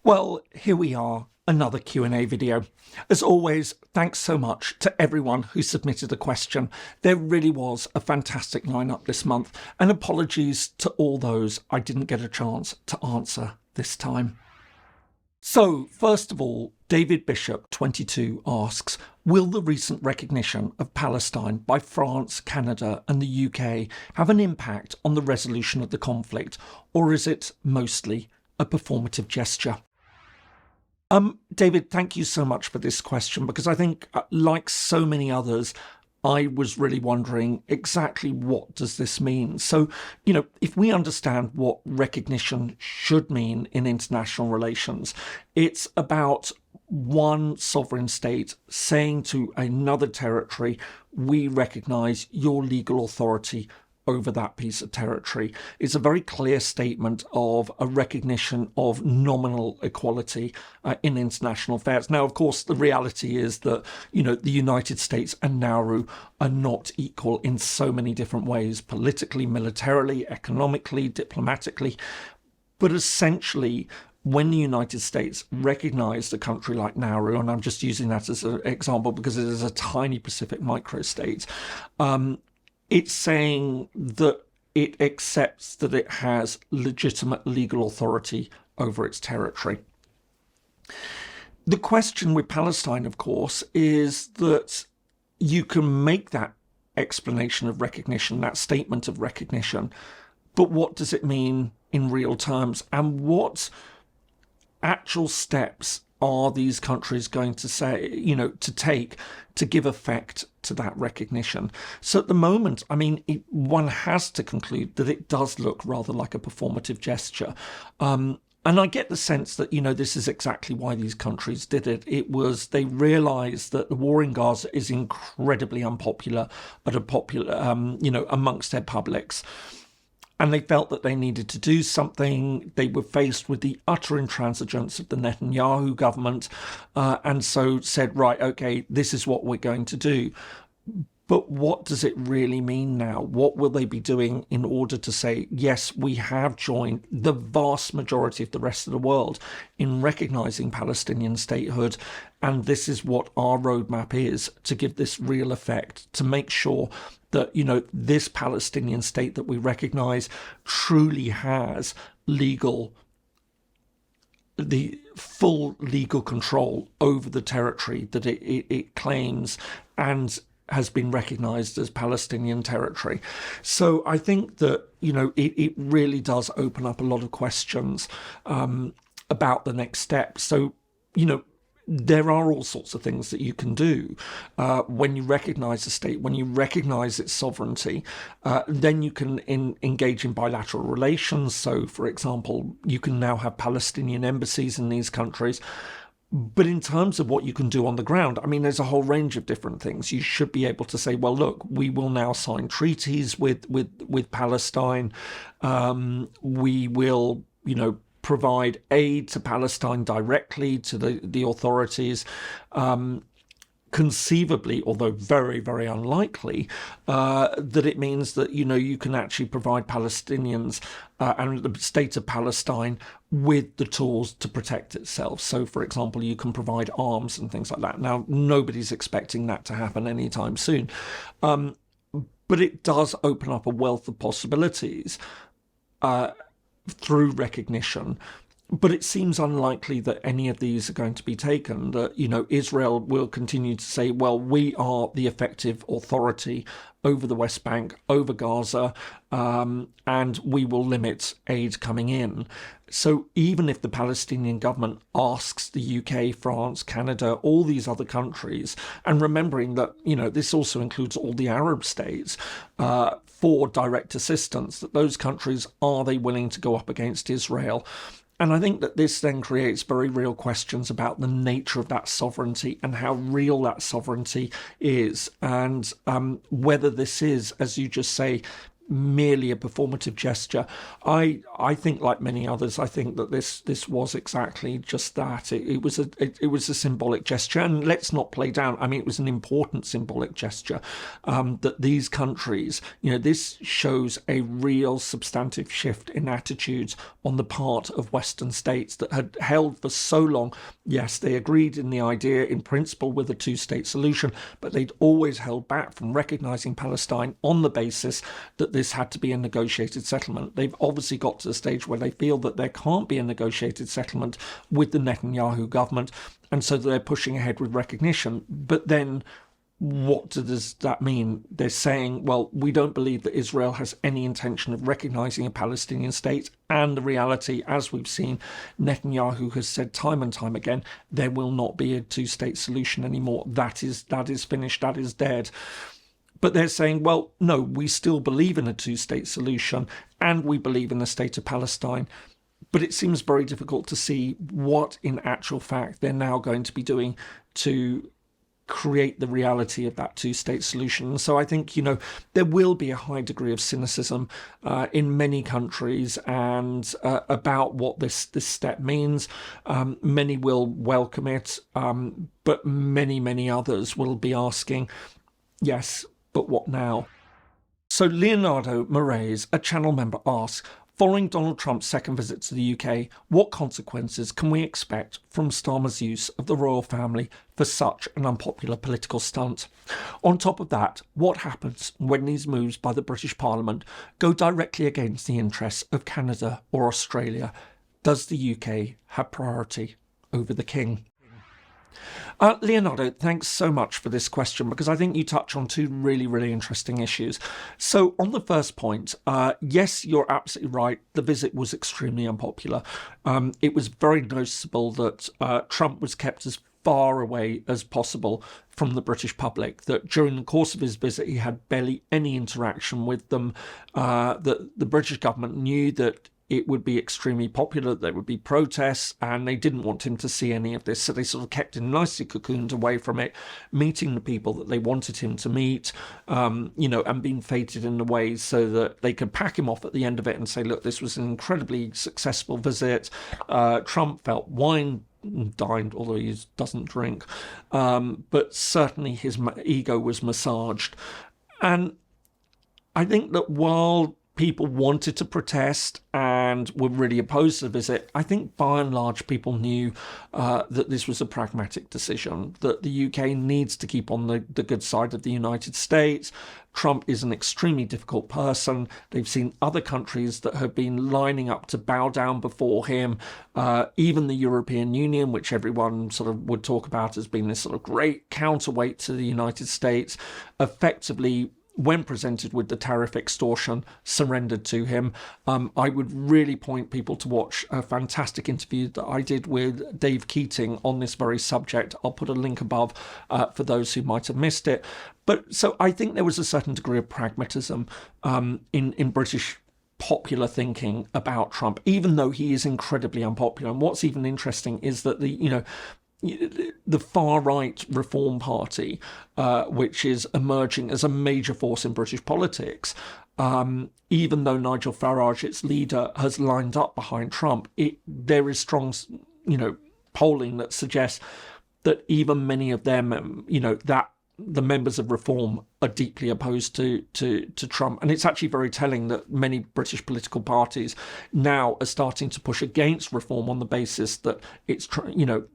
Well, here we are, another Q&A video. As always, thanks so much to everyone who submitted a question. There really was a fantastic lineup this month, and apologies to all those I didn't get a chance to answer this time. So, first of all, David Bishop, 22, asks, will the recent recognition of Palestine by France, Canada and the UK have an impact on the resolution of the conflict, or is it mostly a performative gesture? David, thank you so much for this question, because I think, like so many others, I was really wondering exactly what does this mean? So, if we understand what recognition should mean in international relations, it's about one sovereign state saying to another territory, we recognise your legal authority over that piece of territory. It's a very clear statement of a recognition of nominal equality in international affairs. Now, of course, the reality is that, the United States and Nauru are not equal in so many different ways, politically, militarily, economically, diplomatically. But essentially, when the United States recognised a country like Nauru, and I'm just using that as an example because it is a tiny Pacific microstate, it's saying that it accepts that it has legitimate legal authority over its territory. The question with Palestine, of course, is that you can make that explanation of recognition, that statement of recognition, but what does it mean in real terms? And what actual steps are these countries going to say, to take to give effect to that recognition? So at the moment, one has to conclude that it does look rather like a performative gesture. And I get the sense that, this is exactly why these countries did it. It was, they realised that the war in Gaza is incredibly unpopular amongst their publics. And they felt that they needed to do something. They were faced with the utter intransigence of the Netanyahu government, and so said, right, okay, this is what we're going to do. But what does it really mean now? What will they be doing in order to say, yes, we have joined the vast majority of the rest of the world in recognising Palestinian statehood, and this is what our roadmap is to give this real effect, to make sure that, this Palestinian state that we recognise truly has the full legal control over the territory that it claims and has been recognised as Palestinian territory. So I think that, it really does open up a lot of questions about the next step. So, there are all sorts of things that you can do when you recognise a state, when you recognise its sovereignty. Then you can engage in bilateral relations. So, for example, you can now have Palestinian embassies in these countries. But in terms of what you can do on the ground, there's a whole range of different things. You should be able to say, well, look, we will now sign treaties with Palestine. We will, provide aid to Palestine directly to the authorities. Conceivably, although very, very unlikely, that it means that, you can actually provide Palestinians and the state of Palestine with the tools to protect itself. So, for example, you can provide arms and things like that. Now, nobody's expecting that to happen anytime soon. But it does open up a wealth of possibilities through recognition. But it seems unlikely that any of these are going to be taken, that, Israel will continue to say, well, we are the effective authority over the West Bank, over Gaza, and we will limit aid coming in. So even if the Palestinian government asks the UK, France, Canada, all these other countries, and remembering that, this also includes all the Arab states, for direct assistance, that those countries, are they willing to go up against Israel? And I think that this then creates very real questions about the nature of that sovereignty and how real that sovereignty is, and whether this is, as you just say, merely a performative gesture. I think, like many others, I think that this was exactly just that. It was a symbolic gesture, and let's not play down. I mean, it was an important symbolic gesture that these countries, this shows a real substantive shift in attitudes on the part of Western states that had held for so long. Yes, they agreed in the idea, in principle, with a two-state solution, but they'd always held back from recognising Palestine on the basis that this had to be a negotiated settlement. They've obviously got to the stage where they feel that there can't be a negotiated settlement with the Netanyahu government, and so they're pushing ahead with recognition. But then what does that mean? They're saying, well, we don't believe that Israel has any intention of recognising a Palestinian state. And the reality, as we've seen, Netanyahu has said time and time again, there will not be a two-state solution anymore. That is finished, that is dead. But they're saying, well, no, we still believe in a two-state solution and we believe in the state of Palestine. But it seems very difficult to see what, in actual fact, they're now going to be doing to create the reality of that two-state solution. And so I think, there will be a high degree of cynicism in many countries and about what this step means. Many will welcome it, but many others will be asking, yes, but what now? So Leonardo Moraes, a channel member, asks, following Donald Trump's second visit to the UK, what consequences can we expect from Starmer's use of the royal family for such an unpopular political stunt? On top of that, what happens when these moves by the British Parliament go directly against the interests of Canada or Australia? Does the UK have priority over the King? Leonardo, thanks so much for this question, because I think you touch on two really interesting issues. So on the first point, yes, you're absolutely right. The visit was extremely unpopular. It was very noticeable that Trump was kept as far away as possible from the British public, that during the course of his visit he had barely any interaction with them, that the British government knew that it would be extremely popular, there would be protests, and they didn't want him to see any of this. So they sort of kept him nicely cocooned away from it, meeting the people that they wanted him to meet, and being fated in a way so that they could pack him off at the end of it and say, look, this was an incredibly successful visit. Trump felt wine dined, although he doesn't drink, but certainly his ego was massaged. And I think that while people wanted to protest and were really opposed to the visit, I think by and large people knew that this was a pragmatic decision, that the UK needs to keep on the good side of the United States. Trump is an extremely difficult person. They've seen other countries that have been lining up to bow down before him. Even the European Union, which everyone sort of would talk about as being this sort of great counterweight to the United States, effectively, when presented with the tariff extortion, surrendered to him. I would really point people to watch a fantastic interview that I did with Dave Keating on this very subject. I'll put a link above for those who might have missed it. But so I think there was a certain degree of pragmatism in British popular thinking about Trump, even though he is incredibly unpopular. And what's even interesting is that the far-right Reform Party, which is emerging as a major force in British politics, even though Nigel Farage, its leader, has lined up behind Trump, there is strong, polling that suggests that even many of them, that the members of Reform are deeply opposed to Trump. And it's actually very telling that many British political parties now are starting to push against Reform on the basis that it's,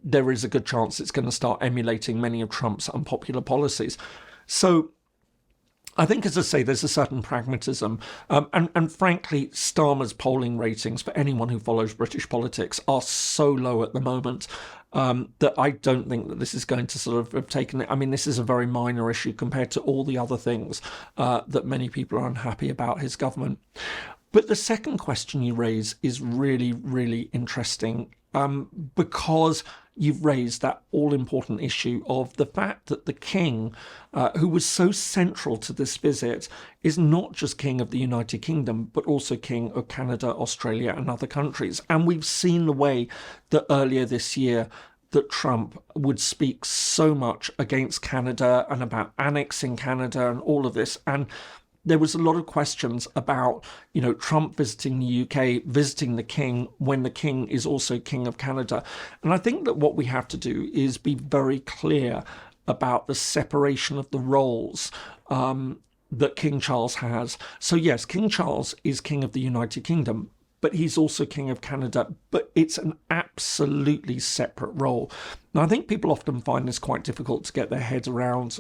there is a good chance it's going to start emulating many of Trump's unpopular policies. So I think, as I say, there's a certain pragmatism. And frankly, Starmer's polling ratings for anyone who follows British politics are so low at the moment that I don't think that this is going to sort of have taken it. I mean, this is a very minor issue compared to all the other things that many people are unhappy about his government. But the second question you raise is really interesting because you've raised that all-important issue of the fact that the King, who was so central to this visit, is not just King of the United Kingdom, but also King of Canada, Australia, and other countries. And we've seen the way that earlier this year that Trump would speak so much against Canada and about annexing Canada and all of this. And there was a lot of questions about, Trump visiting the UK, visiting the King, when the King is also King of Canada. And I think that what we have to do is be very clear about the separation of the roles that King Charles has. So yes, King Charles is King of the United Kingdom, but he's also King of Canada, but it's an absolutely separate role. Now, I think people often find this quite difficult to get their heads around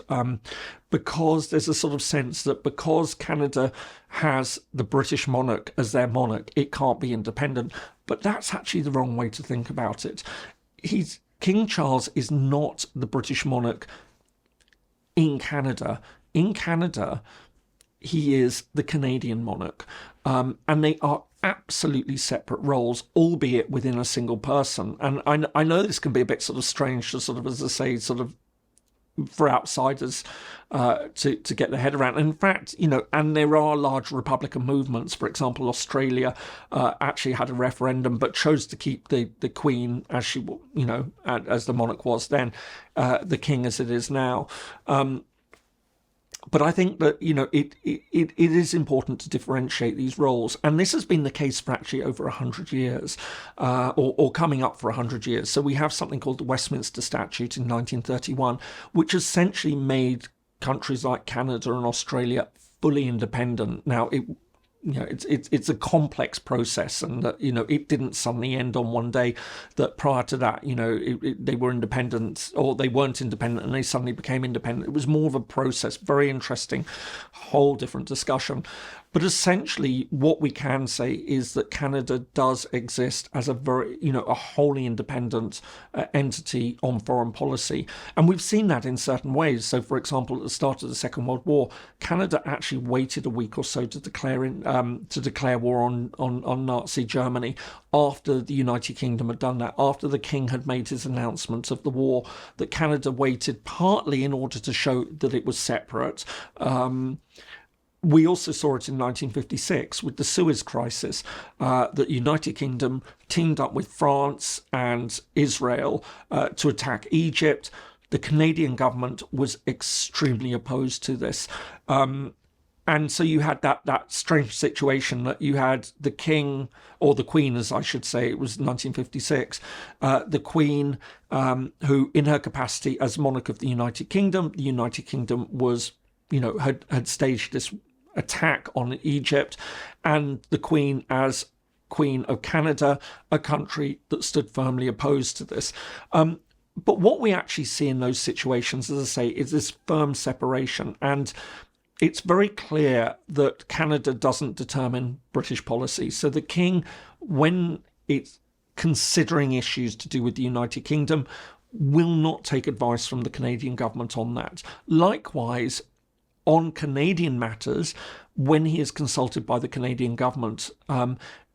because there's a sort of sense that because Canada has the British monarch as their monarch, it can't be independent. But that's actually the wrong way to think about it. King Charles is not the British monarch in Canada. In Canada, he is the Canadian monarch. And they are absolutely separate roles, albeit within a single person. And I know this can be a bit sort of strange to sort of, as I say, sort of for outsiders to get their head around. In fact, and there are large Republican movements. For example, Australia actually had a referendum, but chose to keep the Queen as she, as the monarch was then, the King as it is now. But I think that, it is important to differentiate these roles. And this has been the case for actually over 100 years, or coming up for 100 years. So we have something called the Westminster Statute in 1931, which essentially made countries like Canada and Australia fully independent. Now, it's a complex process, and that it didn't suddenly end on one day. That prior to that, they were independent, or they weren't independent, and they suddenly became independent. It was more of a process. Very interesting, whole different discussion. But essentially, what we can say is that Canada does exist as a very, a wholly independent entity on foreign policy. And we've seen that in certain ways. So, for example, at the start of the Second World War, Canada actually waited a week or so to declare war on Nazi Germany after the United Kingdom had done that, after the King had made his announcement of the war, that Canada waited partly in order to show that it was separate. We also saw it in 1956 with the Suez Crisis, that the United Kingdom teamed up with France and Israel to attack Egypt. The Canadian government was extremely opposed to this. And so you had that strange situation that you had the King, or the Queen, as I should say, it was 1956, the Queen, who in her capacity as monarch of the United Kingdom was, had staged this attack on Egypt, and the Queen as Queen of Canada, a country that stood firmly opposed to this. But what we actually see in those situations, as I say, is this firm separation. And it's very clear that Canada doesn't determine British policy. So the King, when it's considering issues to do with the United Kingdom, will not take advice from the Canadian government on that. Likewise, on Canadian matters, when he is consulted by the Canadian government,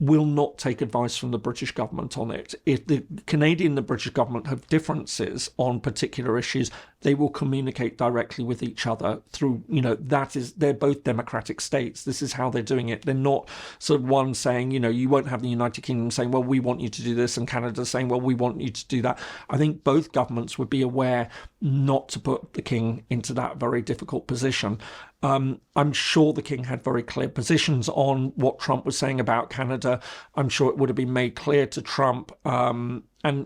will not take advice from the British government on it. If the Canadian and the British government have differences on particular issues, they will communicate directly with each other through, they're both democratic states. This is how they're doing it. They're not sort of one saying, you won't have the United Kingdom saying, well, we want you to do this, and Canada saying, well, we want you to do that. I think both governments would be aware not to put the King into that very difficult position. I'm sure the King had very clear positions on what Trump was saying about Canada. I'm sure it would have been made clear to Trump. And,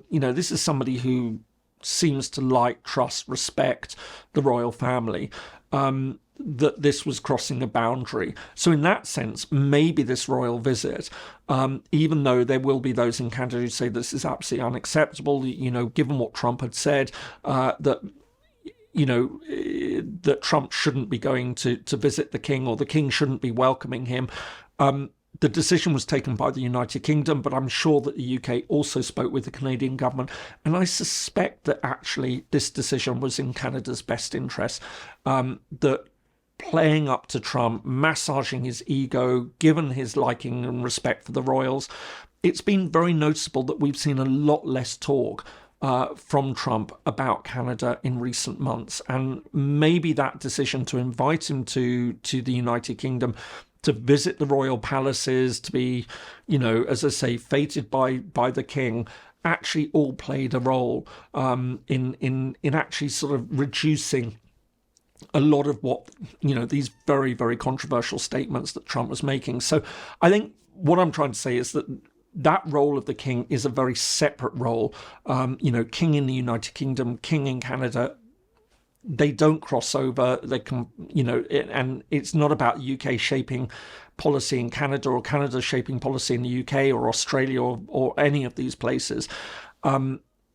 this is somebody who seems to like, trust, respect the royal family, that this was crossing a boundary. So in that sense, maybe this royal visit, even though there will be those in Canada who say this is absolutely unacceptable, given what Trump had said, that Trump shouldn't be going to visit the King, or the King shouldn't be welcoming him. The decision was taken by the United Kingdom, but I'm sure that the UK also spoke with the Canadian government. And I suspect that actually this decision was in Canada's best interest, that playing up to Trump, massaging his ego, given his liking and respect for the royals, it's been very noticeable that we've seen a lot less talk from Trump about Canada in recent months. And maybe that decision to invite him to the United Kingdom, to visit the royal palaces, to be, as I say, feted by the King, actually all played a role in actually sort of reducing a lot of what, these very, very controversial statements that Trump was making. So I think what I'm trying to say is that role of the king is a very separate role. King in the United Kingdom, king in Canada, they don't cross over. They can, and it's not about the UK shaping policy in Canada or Canada shaping policy in the UK or Australia or any of these places.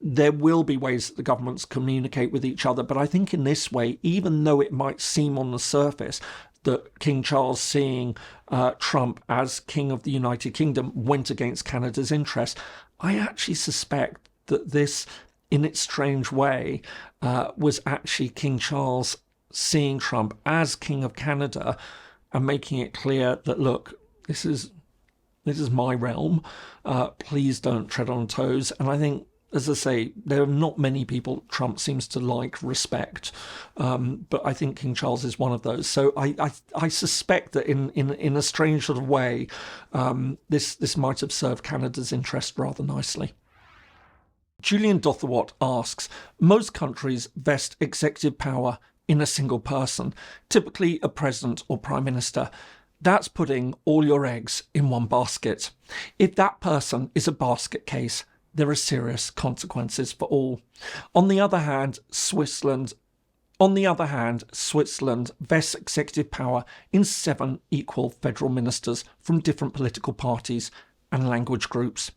There will be ways that the governments communicate with each other. But I think in this way, even though it might seem on the surface that King Charles seeing Trump as King of the United Kingdom went against Canada's interest, I actually suspect that this, in its strange way, was actually King Charles seeing Trump as King of Canada and making it clear that, look, this is my realm. Please don't tread on toes. And I think, as I say, there are not many people Trump seems to respect, but I think King Charles is one of those. So I suspect that in a strange sort of way, this might have served Canada's interest rather nicely. Julian Dothawat asks, most countries vest executive power in a single person, typically a president or prime minister. That's putting all your eggs in one basket. If that person is a basket case, there are serious consequences for all. On the other hand, Switzerland vests executive power in 7 equal federal ministers from different political parties and language groups.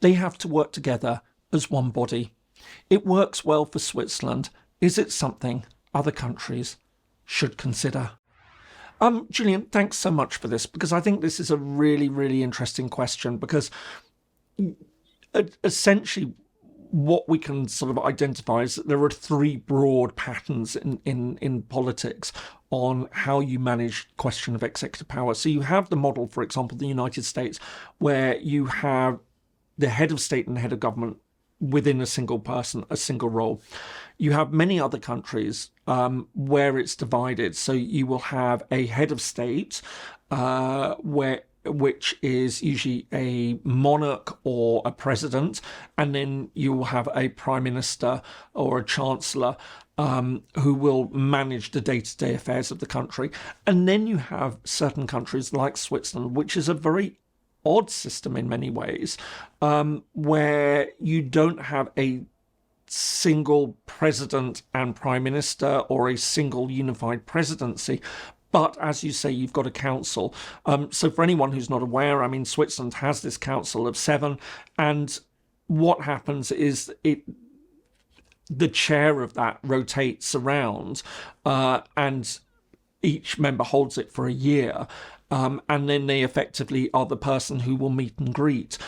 They have to work together as one body. It works well for Switzerland. Is it something other countries should consider? Julian, thanks so much for this, because I think this is a really, really interesting question, because essentially what we can sort of identify is that there are 3 broad patterns in politics on how you manage question of executive power. So you have the model, for example, the United States, where you have the head of state and the head of government within a single person, a single role. You have many other countries where it's divided. So you will have a head of state which is usually a monarch or a president, and then you will have a prime minister or a chancellor who will manage the day-to-day affairs of the country. And then you have certain countries like Switzerland, which is a very odd system in many ways, where you don't have a single president and prime minister or a single unified presidency. But as you say, you've got a council. So for anyone who's not aware, I mean, Switzerland has this council of 7. And what happens is the chair of that rotates around and each member holds it for a year. And then they effectively are the person who will meet and greet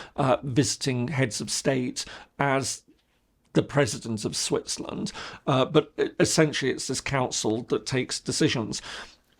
visiting heads of state as the president of Switzerland. But essentially, it's this council that takes decisions.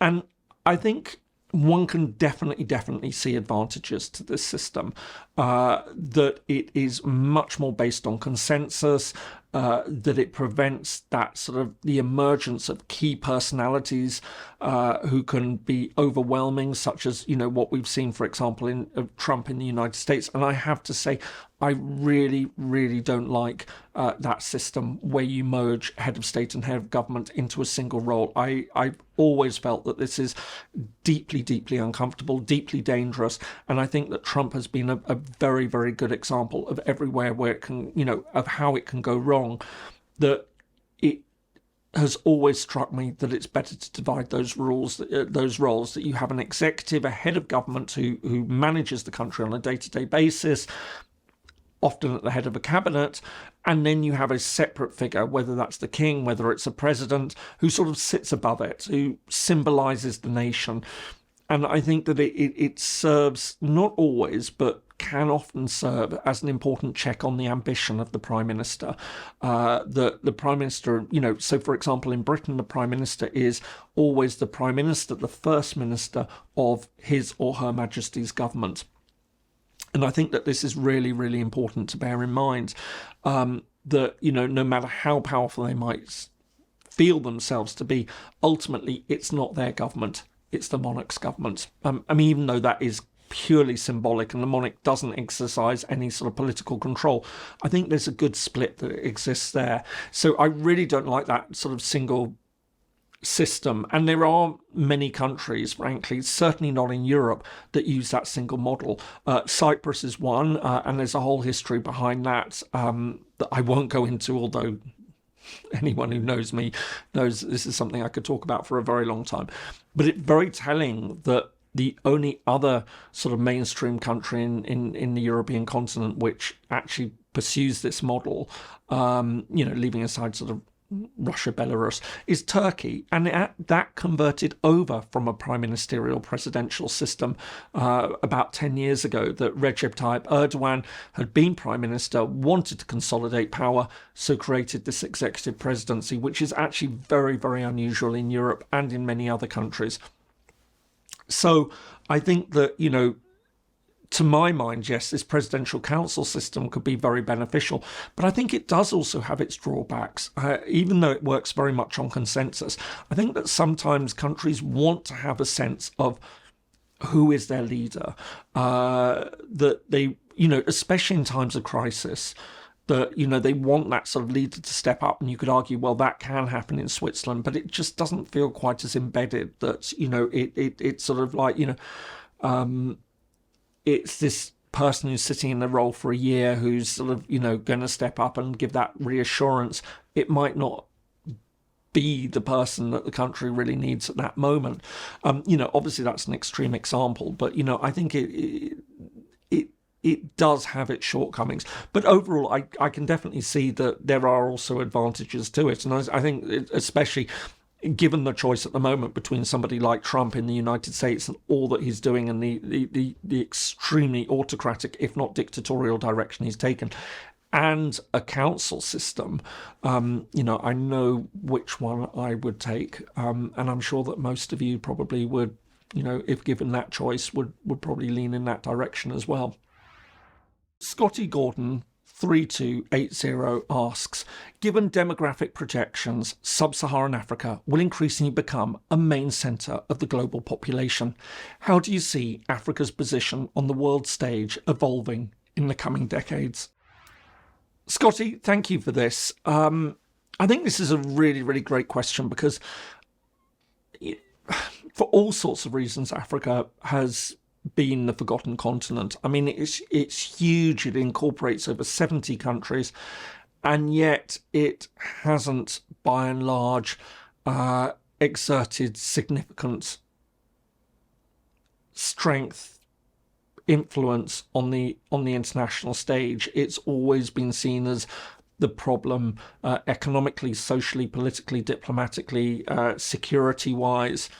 And I think one can definitely see advantages to this system, that it is much more based on consensus, that it prevents that sort of the emergence of key personalities who can be overwhelming, such as, what we've seen, for example, in Trump in the United States. And I have to say, I really, really don't like that system where you merge head of state and head of government into a single role. I've always felt that this is deeply, deeply uncomfortable, deeply dangerous. And I think that Trump has been a very, very good example of everywhere where it can, of how it can go wrong. That it has always struck me that it's better to divide those roles, that you have an executive, a head of government who manages the country on a day-to-day basis, often at the head of a cabinet, and then you have a separate figure, whether that's the king, whether it's a president, who sort of sits above it, who symbolises the nation. And I think that it serves, not always, but can often serve as an important check on the ambition of the Prime Minister. The Prime Minister, so for example, in Britain, the Prime Minister is always the Prime Minister, the First Minister of his or her Majesty's government. And I think that this is really, really important to bear in mind, that, no matter how powerful they might feel themselves to be, ultimately, it's not their government, it's the monarch's government. Even though that is purely symbolic and the monarch doesn't exercise any sort of political control, I think there's a good split that exists there. So I really don't like that sort of single system. And there are many countries, frankly, certainly not in Europe, that use that single model. Cyprus is one, and there's a whole history behind that that I won't go into, although anyone who knows me knows this is something I could talk about for a very long time. But it's very telling that the only other sort of mainstream country in the European continent which actually pursues this model, leaving aside sort of Russia, Belarus, is Turkey. And that converted over from a prime ministerial presidential system about 10 years ago, that Recep Tayyip Erdogan had been prime minister, wanted to consolidate power, so created this executive presidency, which is actually very, very unusual in Europe and in many other countries. So I think that, to my mind, yes, this presidential council system could be very beneficial, but I think it does also have its drawbacks. Even though it works very much on consensus, I think that sometimes countries want to have a sense of who is their leader, that they, especially in times of crisis, that, they want that sort of leader to step up. And you could argue, well, that can happen in Switzerland, but it just doesn't feel quite as embedded that, it's sort of like, it's this person who's sitting in the role for a year who's sort of, going to step up and give that reassurance. It might not be the person that the country really needs at that moment. Obviously that's an extreme example, but, I think it does have its shortcomings. But overall, I can definitely see that there are also advantages to it. And I think especially given the choice at the moment between somebody like Trump in the United States and all that he's doing and the extremely autocratic, if not dictatorial direction he's taken, and a council system, I know which one I would take. And I'm sure that most of you probably would, if given that choice, would probably lean in that direction as well. Scotty Gordon 3280 asks, given demographic projections, sub-Saharan Africa will increasingly become a main centre of the global population. How do you see Africa's position on the world stage evolving in the coming decades? Scotty, thank you for this. I think this is a really, really great question because for all sorts of reasons, Africa has been the forgotten continent. I mean, it's huge. It incorporates over 70 countries, and yet it hasn't, by and large, exerted significant strength, influence on the international stage. It's always been seen as the problem economically, socially, politically, diplomatically, security-wise.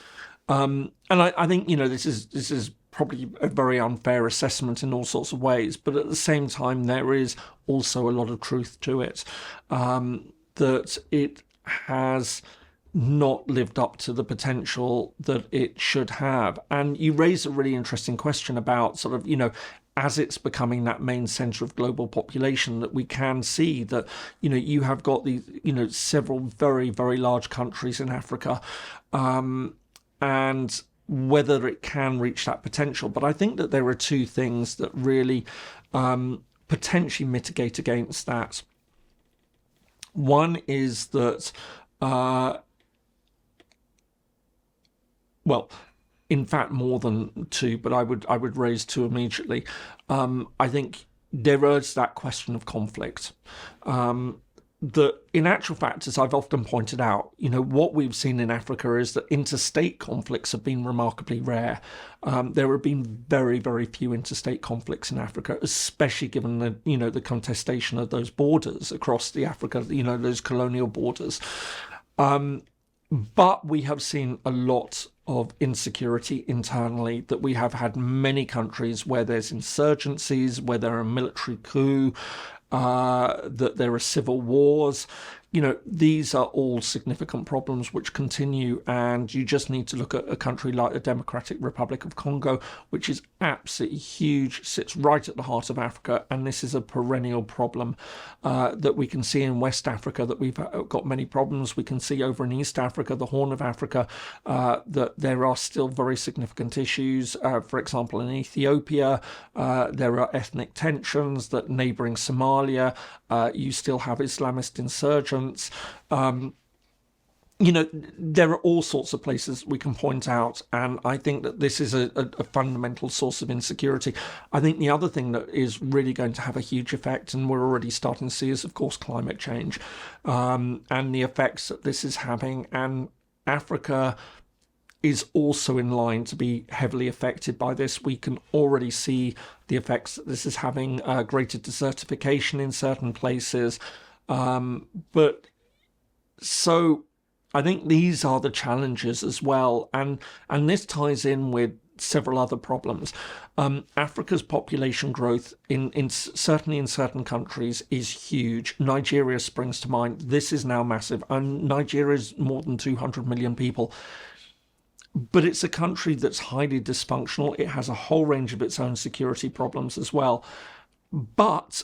And I think, this is probably a very unfair assessment in all sorts of ways, but at the same time, there is also a lot of truth to it, that it has not lived up to the potential that it should have. And you raise a really interesting question about sort of, as it's becoming that main centre of global population, that we can see that, you have got these, several very, very large countries in Africa, and whether it can reach that potential. But I think that there are two things that really potentially mitigate against that. One is that, in fact, more than two, but I would raise two immediately. I think there is that question of conflict. That in actual fact, as I've often pointed out, what we've seen in Africa is that interstate conflicts have been remarkably rare. There have been very, very few interstate conflicts in Africa, especially given the contestation of those borders across the Africa, those colonial borders. But we have seen a lot of insecurity internally, that we have had many countries where there's insurgencies, where there are military coups, that there are civil wars. These are all significant problems which continue, and you just need to look at a country like the Democratic Republic of Congo, which is absolutely huge, sits right at the heart of Africa, and this is a perennial problem that we can see in West Africa, that we've got many problems. We can see over in East Africa, the Horn of Africa, that there are still very significant issues. For example, in Ethiopia, there are ethnic tensions, that neighbouring Somalia, you still have Islamist insurgents. there are all sorts of places we can point out, and I think that this is a fundamental source of insecurity. I think the other thing that is really going to have a huge effect, and we're already starting to see, is, of course, climate change, and the effects that this is having. And Africa is also in line to be heavily affected by this. We can already see the effects that this is having, greater desertification in certain places. But so I think these are the challenges as well, and this ties in with several other problems. Africa's population growth certainly in certain countries is huge. Nigeria springs to mind. This is now massive, and Nigeria is more than 200 million people. But it's a country that's highly dysfunctional. It has a whole range of its own security problems as well. But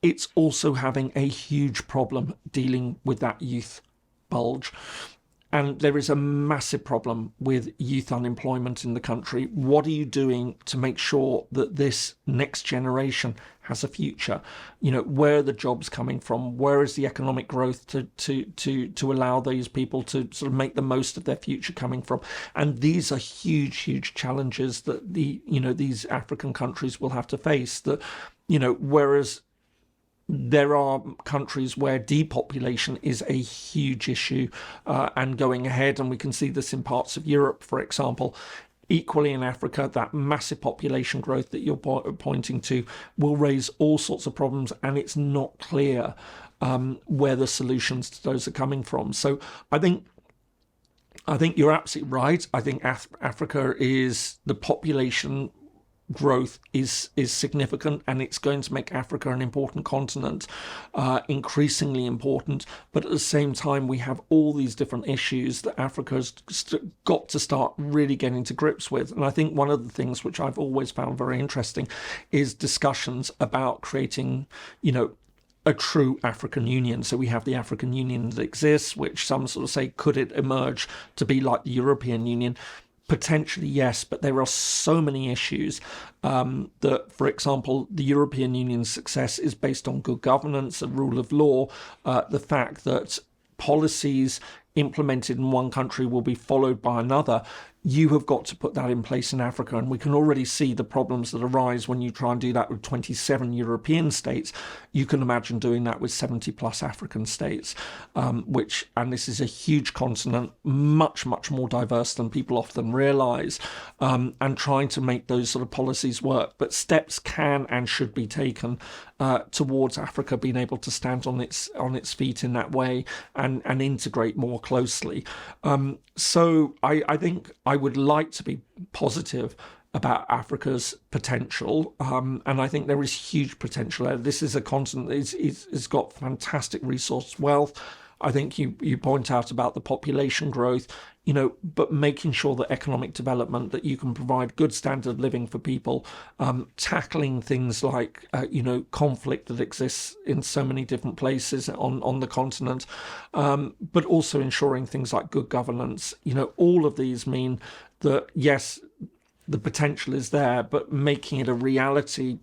it's also having a huge problem dealing with that youth bulge. And there is a massive problem with youth unemployment in the country. What are you doing to make sure that this next generation has a future? Where are the jobs coming from? Where is the economic growth to allow these people to sort of make the most of their future coming from? And these are huge challenges that these African countries will have to face. Whereas there are countries where depopulation is a huge issue and going ahead, and we can see this in parts of Europe, for example. Equally in Africa, that massive population growth that you're pointing to will raise all sorts of problems, and it's not clear where the solutions to those are coming from. So I think you're absolutely right. I think Africa is, the population growth is significant, and it's going to make Africa an important continent, increasingly important. But at the same time, we have all these different issues that Africa's got to start really getting to grips with. And I think one of the things which I've always found very interesting is discussions about creating, a true African Union. So we have the African Union that exists, which some sort of say, could it emerge to be like the European Union? Potentially, yes, but there are so many issues that, for example, the European Union's success is based on good governance and rule of law, the fact that policies implemented in one country will be followed by another. You have got to put that in place in Africa, and we can already see the problems that arise when you try and do that with 27 European states. You can imagine doing that with 70 plus African states, and this is a huge continent, much more diverse than people often realize, and trying to make those sort of policies work. But steps can and should be taken towards Africa being able to stand on its feet in that way and integrate more closely. So I think I would like to be positive about Africa's potential, and I think there is huge potential there. This is a continent that it's got fantastic resource wealth. I think you point out about the population growth, but making sure that economic development, that you can provide good standard of living for people, tackling things like, conflict that exists in so many different places on the continent, but also ensuring things like good governance. All of these mean that, yes, the potential is there, but making it a reality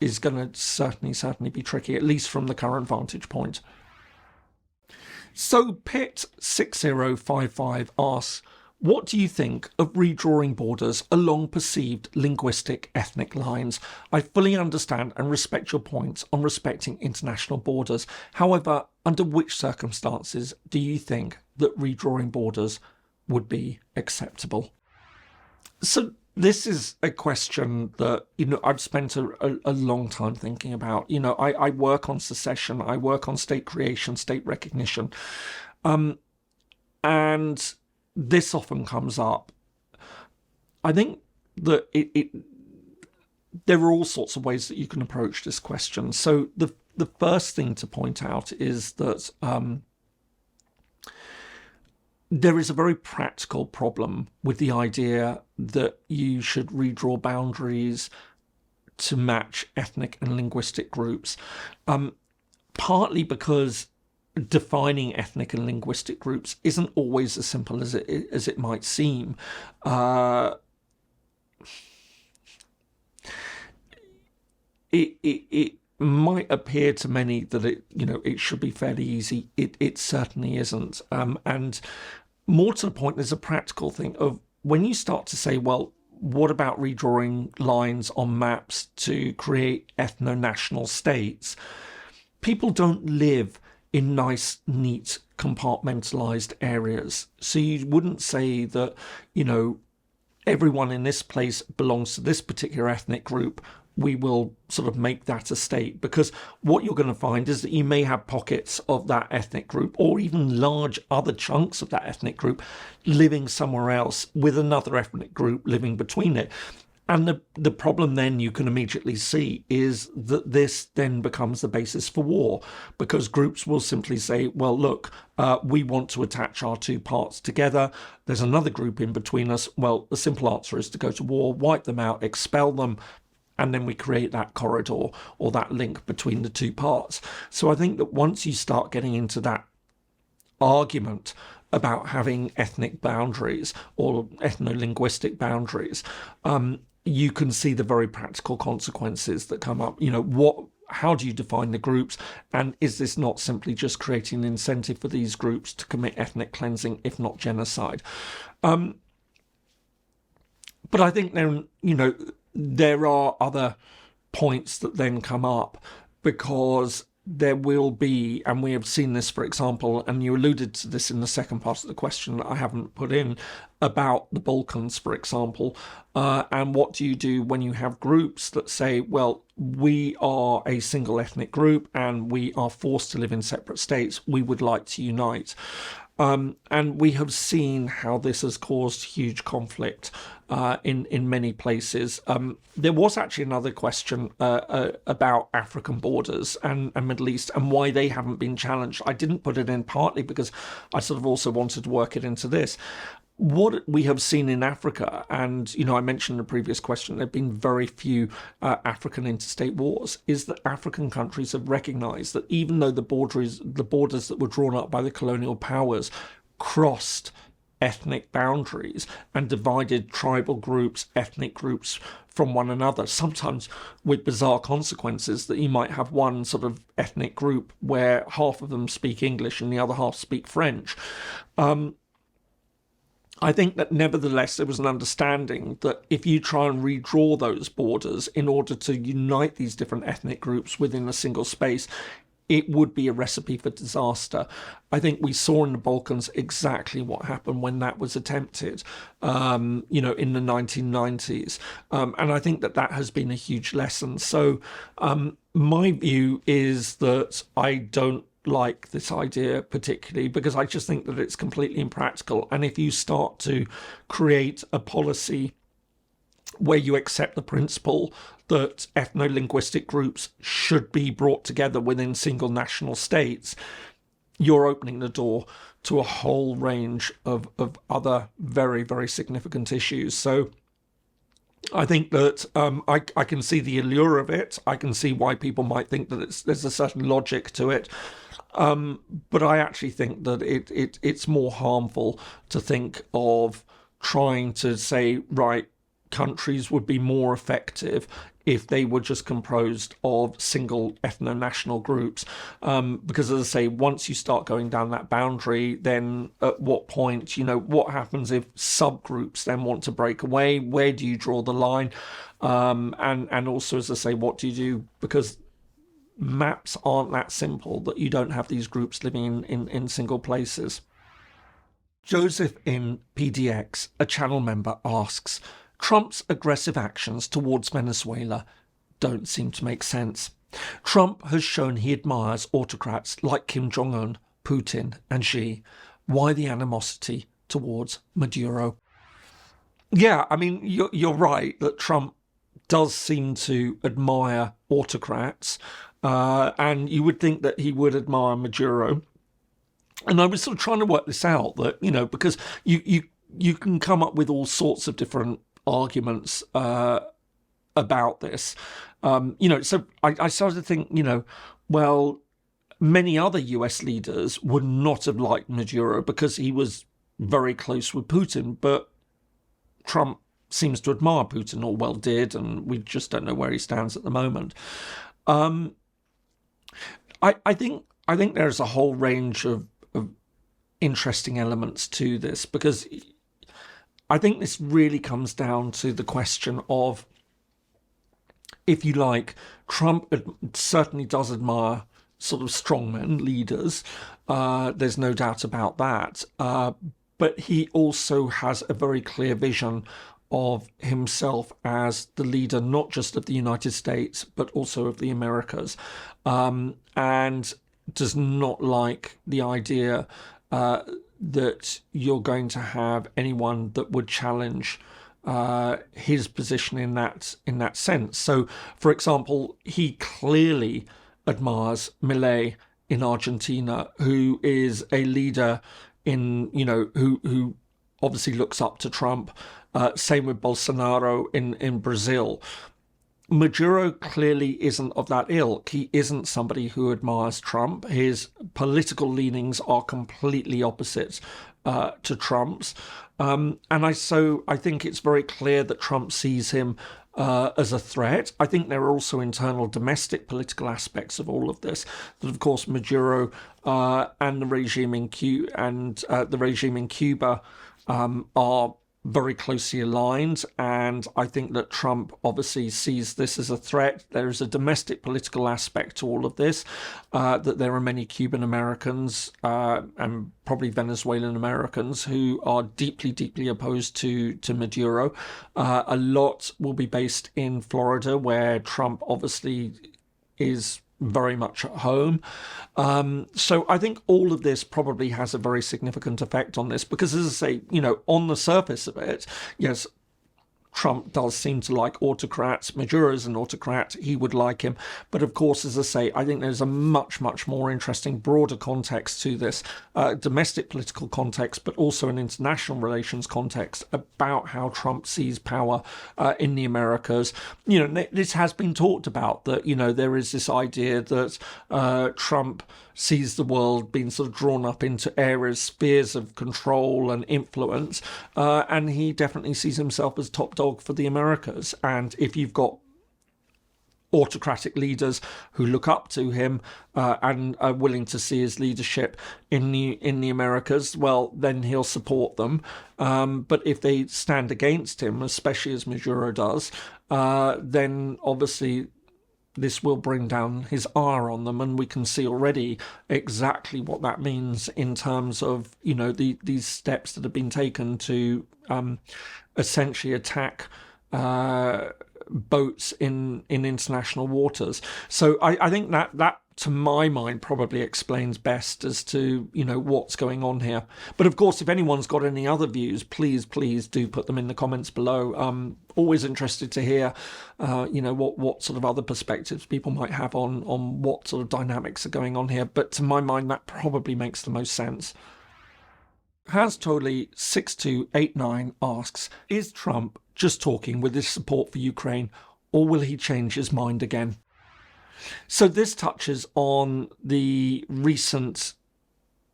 is going to certainly be tricky, at least from the current vantage point. So Pit6055 asks, what do you think of redrawing borders along perceived linguistic ethnic lines? I fully understand and respect your points on respecting international borders. However, under which circumstances do you think that redrawing borders would be acceptable? So this is a question that, I've spent a long time thinking about. I work on secession, I work on state creation, state recognition, and this often comes up. I think that there are all sorts of ways that you can approach this question. So the first thing to point out is that there is a very practical problem with the idea that you should redraw boundaries to match ethnic and linguistic groups, partly because defining ethnic and linguistic groups isn't always as simple as it might seem. might appear to many that it should be fairly easy. It certainly isn't. And more to the point, there's a practical thing of when you start to say, well, what about redrawing lines on maps to create ethno-national states? People don't live in nice, neat, compartmentalized areas. So you wouldn't say that, everyone in this place belongs to this particular ethnic group. We will sort of make that a state, because what you're going to find is that you may have pockets of that ethnic group or even large other chunks of that ethnic group living somewhere else with another ethnic group living between it. And the problem then you can immediately see is that this then becomes the basis for war, because groups will simply say, well, look, we want to attach our two parts together. There's another group in between us. Well, the simple answer is to go to war, wipe them out, expel them, and then we create that corridor or that link between the two parts. So I think that once you start getting into that argument about having ethnic boundaries or ethno-linguistic boundaries, you can see the very practical consequences that come up. How do you define the groups? And is this not simply just creating an incentive for these groups to commit ethnic cleansing, if not genocide? But I think then, there are other points that then come up, because there will be, and we have seen this, for example, and you alluded to this in the second part of the question that I haven't put in, about the Balkans, for example, and what do you do when you have groups that say, well, we are a single ethnic group and we are forced to live in separate states, we would like to unite. And we have seen how this has caused huge conflict in many places. There was actually another question about African borders and Middle East and why they haven't been challenged. I didn't put it in partly because I sort of also wanted to work it into this. What we have seen in Africa, and I mentioned in the previous question, there have been very few African interstate wars, is that African countries have recognised that even though the borders that were drawn up by the colonial powers crossed ethnic boundaries and divided tribal groups, ethnic groups from one another, sometimes with bizarre consequences, that you might have one sort of ethnic group where half of them speak English and the other half speak French. I think that nevertheless there was an understanding that if you try and redraw those borders in order to unite these different ethnic groups within a single space, it would be a recipe for disaster. I think we saw in the Balkans exactly what happened when that was attempted, in the 1990s. And I think that has been a huge lesson. So my view is that I don't like this idea particularly, because I just think that it's completely impractical. And if you start to create a policy where you accept the principle that ethno-linguistic groups should be brought together within single national states, you're opening the door to a whole range of other very, very significant issues. So I think that I can see the allure of it. I can see why people might think that there's a certain logic to it. But I actually think that it's more harmful to think of trying to say, right, countries would be more effective if they were just composed of single ethno-national groups. Because, as I say, once you start going down that boundary, then at what point, what happens if subgroups then want to break away? Where do you draw the line? And also, as I say, what do you do? Because maps aren't that simple, that you don't have these groups living in single places. Joseph in PDX, a channel member, asks, Trump's aggressive actions towards Venezuela don't seem to make sense. Trump has shown he admires autocrats like Kim Jong-un, Putin and Xi. Why the animosity towards Maduro? Yeah, I mean, you're right that Trump does seem to admire autocrats, and you would think that he would admire Maduro. And I was sort of trying to work this out, that, because you can come up with all sorts of different arguments about this. So I started to think, well, many other US leaders would not have liked Maduro because he was very close with Putin, but Trump seems to admire Putin, or well did, and we just don't know where he stands at the moment. I think there's a whole range of interesting elements to this, because I think this really comes down to the question of, if you like, Trump certainly does admire sort of strongmen, leaders. There's no doubt about that. But he also has a very clear vision of himself as the leader, not just of the United States, but also of the Americas, and does not like the idea that you're going to have anyone that would challenge his position in that sense. So, for example, he clearly admires Milei in Argentina, who is a leader who obviously looks up to Trump. Same with Bolsonaro in Brazil. Maduro clearly isn't of that ilk. He isn't somebody who admires Trump. His political leanings are completely opposite to Trump's. And I think it's very clear that Trump sees him as a threat. I think there are also internal domestic political aspects of all of this. That, of course, Maduro and the regime in Cuba are very closely aligned, and I think that Trump obviously sees this as a threat. There is a domestic political aspect to all of this, that there are many Cuban Americans and probably Venezuelan Americans who are deeply, deeply opposed to Maduro. A lot will be based in Florida, where Trump obviously is very much at home. So I think all of this probably has a very significant effect on this, because, as I say, on the surface of it, yes, Trump does seem to like autocrats. Maduro's an autocrat. He would like him. But of course, as I say, I think there's a much, much more interesting, broader context to this, domestic political context, but also an international relations context about how Trump sees power in the Americas. This has been talked about, that, there is this idea that Trump sees the world being sort of drawn up into areas, spheres of control and influence, and he definitely sees himself as top dog for the Americas. And if you've got autocratic leaders who look up to him and are willing to see his leadership in the Americas, well, then he'll support them. But if they stand against him, especially as Maduro does, then obviously this will bring down his ire on them, and we can see already exactly what that means in terms of these steps that have been taken to essentially attack boats in international waters. So I think that to my mind probably explains best as to what's going on here. But of course, if anyone's got any other views, please do put them in the comments below. Always interested to hear what sort of other perspectives people might have on what sort of dynamics are going on here. But to my mind, that probably makes the most sense. HasTolly6289 asks, is Trump just talking with his support for Ukraine, or will he change his mind again? So this touches on the recent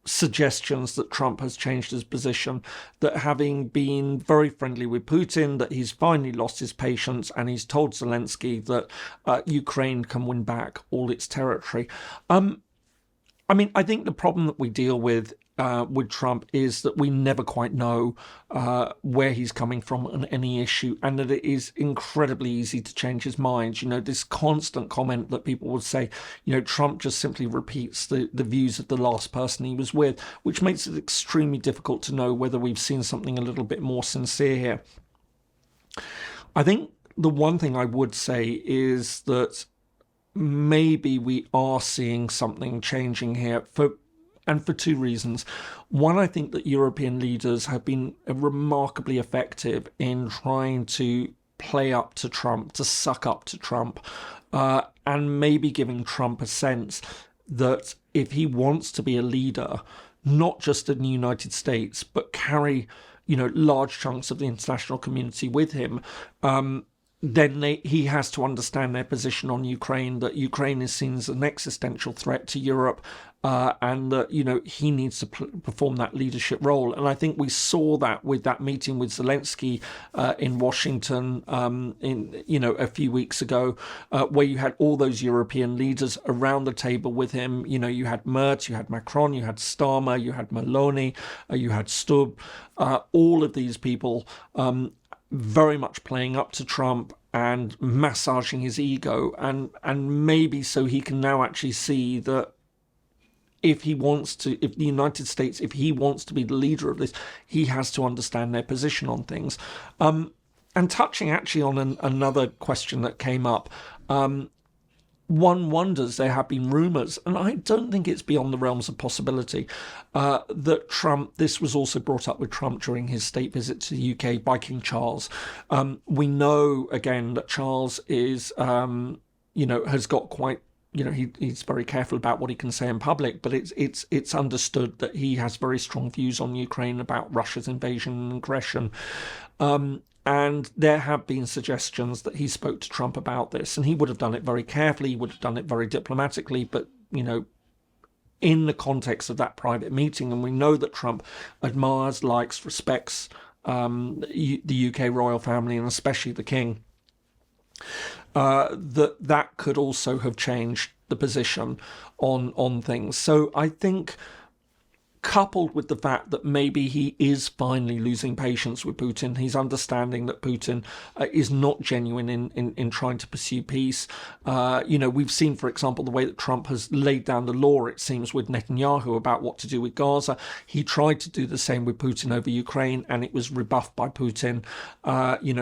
suggestions that Trump has changed his position, that having been very friendly with Putin, that he's finally lost his patience, and he's told Zelensky that Ukraine can win back all its territory. I think the problem that we deal with Trump is that we never quite know where he's coming from on any issue, and that it is incredibly easy to change his mind. This constant comment that people would say, Trump just simply repeats the views of the last person he was with, which makes it extremely difficult to know whether we've seen something a little bit more sincere here. I think the one thing I would say is that maybe we are seeing something changing here for two reasons. One, I think that European leaders have been remarkably effective in trying to play up to Trump, to suck up to Trump, and maybe giving Trump a sense that if he wants to be a leader, not just in the United States, but carry large chunks of the international community with him, then he has to understand their position on Ukraine, that Ukraine is seen as an existential threat to Europe, and that, he needs to perform that leadership role. And I think we saw that with that meeting with Zelensky in Washington a few weeks ago, where you had all those European leaders around the table with him. You had Merz, you had Macron, you had Starmer, you had Meloni, you had Stubb, all of these people very much playing up to Trump and massaging his ego, and maybe so he can now actually see that if the United States, if he wants to be the leader of this, he has to understand their position on things. And touching actually on another question that came up, one wonders, there have been rumours, and I don't think it's beyond the realms of possibility, that Trump, this was also brought up with Trump during his state visit to the UK by King Charles. We know, again, that Charles is, has got quite, he's very careful about what he can say in public, but it's understood that he has very strong views on Ukraine, about Russia's invasion and aggression. And there have been suggestions that he spoke to Trump about this, and he would have done it very carefully, he would have done it very diplomatically, but, in the context of that private meeting. And we know that Trump admires, likes, respects the UK royal family, and especially the King. That could also have changed the position on things. So I think, coupled with the fact that maybe he is finally losing patience with Putin, he's understanding that Putin is not genuine in trying to pursue peace. We've seen, for example, the way that Trump has laid down the law, it seems, with Netanyahu about what to do with Gaza. He tried to do the same with Putin over Ukraine, and it was rebuffed by Putin.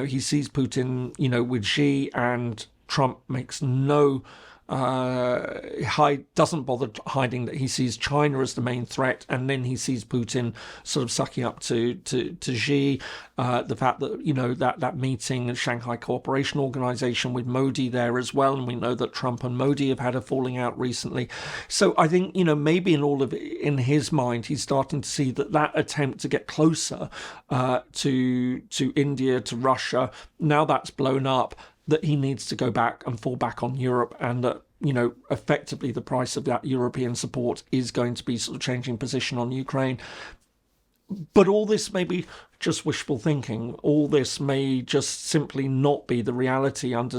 He sees Putin, with Xi, and Trump makes no doesn't bother hiding that he sees China as the main threat, and then he sees Putin sort of sucking up to Xi. The fact that that meeting in Shanghai Cooperation Organization with Modi there as well, and we know that Trump and Modi have had a falling out recently. So I think maybe in his mind he's starting to see that attempt to get closer to India, to Russia, now that's blown up, that he needs to go back and fall back on Europe, and that, effectively the price of that European support is going to be sort of changing position on Ukraine. But all this may be just wishful thinking. All this may just simply not be the reality and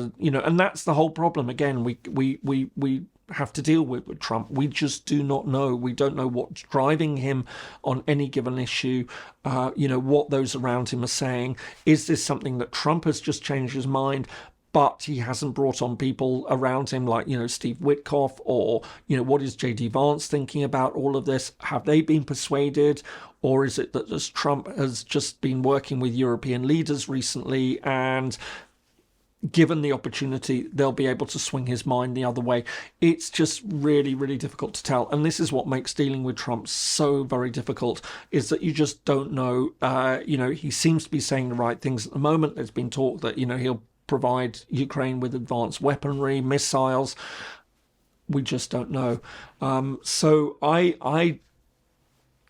that's the whole problem. Again, we have to deal with Trump. We just do not know. We don't know what's driving him on any given issue, what those around him are saying. Is this something that Trump has just changed his mind, but he hasn't brought on people around him like, Steve Witkoff, or, what is J.D. Vance thinking about all of this? Have they been persuaded? Or is it that Trump has just been working with European leaders recently, and given the opportunity, they'll be able to swing his mind the other way? It's just really, really difficult to tell. And this is what makes dealing with Trump so very difficult, is that you just don't know. He seems to be saying the right things at the moment. There's been talk that, he'll provide Ukraine with advanced weaponry, missiles. We just don't know. So I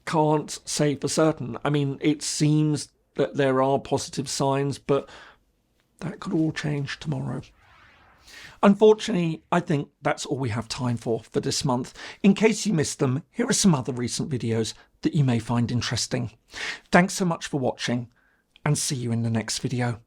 can't say for certain. I mean, it seems that there are positive signs, but that could all change tomorrow. Unfortunately, I think that's all we have time for this month. In case you missed them, here are some other recent videos that you may find interesting. Thanks so much for watching, and see you in the next video.